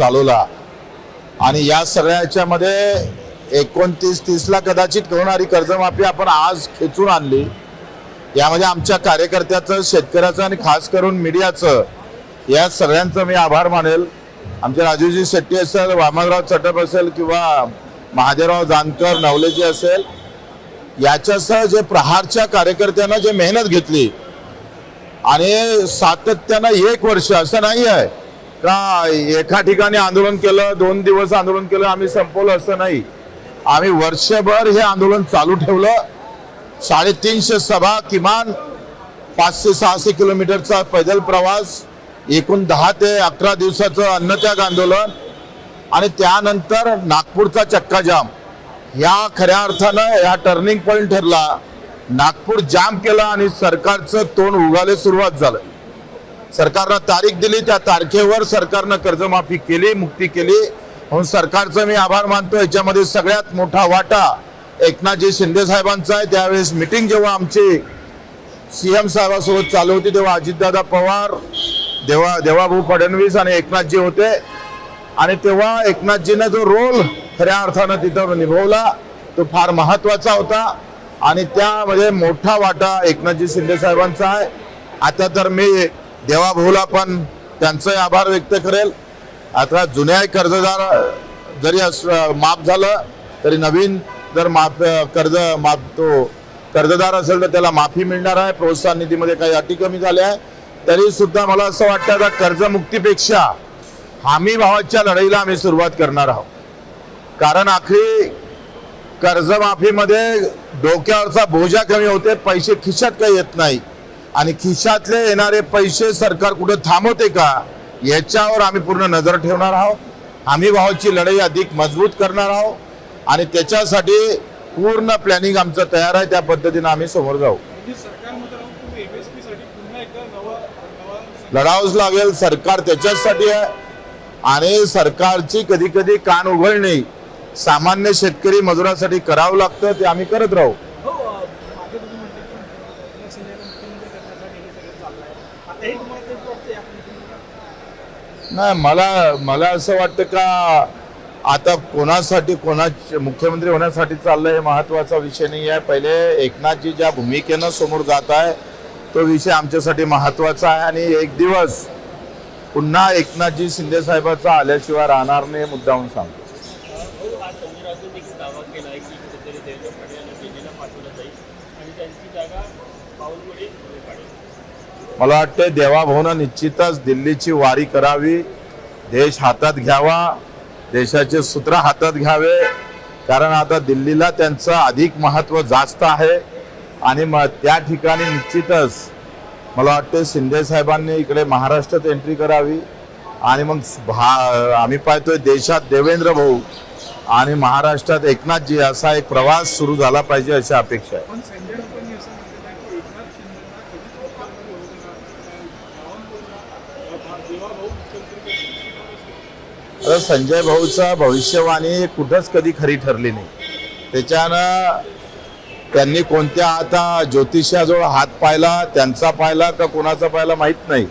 चालवला आणि या सगळ्याच्या मध्ये 29-30 ला कदाचित होणारी कर्जमाफी आपण आज खेचून आणली। यामध्ये आमच्या कार्यकर्त्याचं, शेतकऱ्याचं आणि खास करून मीडियाचं या सगळ्यांचं मी आभार मानेल। आमचे राजूजी शेट्टी असेल, वामनराव चटप असेल किंवा महादेवराव जानकर, नवलेजी असेल, याच्यासह जे प्रहारच्या कार्यकर्त्यांना जे मेहनत घेतली आणि सातत्यानं 1 वर्ष असं नाही आहे का एका ठिकाणी आंदोलन केलं, 2 दिवस आंदोलन केलं, आम्ही संपवलं असं नाही। आम्ही वर्षभर हे आंदोलन चालू ठेवलं। 350 सभा, किमान 500-600 किलोमीटरचा पैदल प्रवास, एकूण 10 ते 11 दिवसाचं अन्नत्याग आंदोलन आणि त्यानंतर नागपूरचा चक्का जाम। या खऱ्या अर्थानं या टर्निंग पॉइंट ठरला। नागपूर जाम केला आणि सरकारचं तोंड उगाले सुरुवात झालं। सरकारनं तारीख दिली, त्या तारखेवर सरकारनं कर्जमाफी केली, मुक्ती केली। म्हणून सरकारचं मी आभार मानतो। याच्यामध्ये सगळ्यात मोठा वाटा एकनाथजी शिंदे साहेबांचा आहे। त्यावेळेस मीटिंग जेव्हा आमची सीएम साहेबांसोबत चालू होती तेव्हा अजितदादा पवार, देवाभाऊ फडणवीस आणि एकनाथजी होते आणि तेव्हा एकनाथजीने जो रोल खऱ्या अर्थानं तिथं निभावला तो फार महत्वाचा होता आणि त्यामध्ये मोठा वाटा एकनाथजी शिंदे साहेबांचा आहे। आता तर मी देवाभाऊला पण त्यांचे आभार व्यक्त करेल। आता जुन्या कर्जदार जरी माफ झालं तरी नवीन जर कर्जदार असेल तर त्याला माफी मिळणार आहे। प्रोत्साहन निधीमध्ये काही अटी कमी झाल्या आहे, तरी सुद्धा मला असं वाटतं कर्जमुक्तीपेक्षा हमी भावाच्या लढाईला आम्ही सुरुवात करणार आहोत। कारण आखरी कर्जमाफीमध्ये डोक्यावरचा बोजा कमी होते, पैसे खिशात काही येत नाही आणि खिशातले येणारे पैसे सरकार कुठे थांबवते का याच्यावर आम्ही पूर्ण नजर ठेवणार आहोत। हमी भावाची लढाई अधिक मजबूत करणार आहोत आणि त्याच्यासाठी पूर्ण प्लॅनिंग आमचं तयार आहे। त्या पद्धतीने आम्ही समोर जाऊ। लढावंच लागेल, सरकार त्याच्यासाठी आहे आणि सरकारची कधी कधी कान उघडणे सामान्य शेतकरी मजुरासाठी करावं लागतं, ते आम्ही करत राहू। नाही, मला असं वाटतं का आता कोणासाठी मुख्यमंत्री होण्यासाठी चाललंय हे महत्वाचा विषय नाही आहे। पहिले एकनाथजी ज्या भूमिकेनं समोर जात आहे तो विषय आमच्यासाठी महत्वाचा आहे आणि एक दिवस पुन्हा एकनाथजी शिंदे साहेबांचा आल्याशिवाय राहणार नाही, मुद्दाहून सांगतो। मला वाटतं देवाभाऊनं निश्चितच दिल्लीची वारी करावी, देश हातात घ्यावा, देशाचे सूत्र हातात घ्यावे, कारण आता दिल्लीला त्यांचं अधिक महत्व जास्त आहे आणि त्या ठिकाणी निश्चितच मला वाटतं शिंदे साहेबांनी इकडे महाराष्ट्रात एंट्री करावी आणि मग आम्ही पाहतोय देशात देवेंद्र भाऊ आणि महाराष्ट्रात एकनाथजी असा एक प्रवास सुरू झाला पाहिजे अशी अपेक्षा आहे। संजय भाऊचा भविष्यवाणी कुठंच कधी खरी ठरली नाही। त्याच्यानं त्यांनी कोणत्या आता ज्योतिषाजवळ हात पाहिला, त्यांचा पाहिला का कोणाचा पाहिला माहित नाही।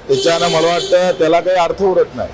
त्याच्यानं मला वाटतं त्याला काही अर्थ उरत नाही।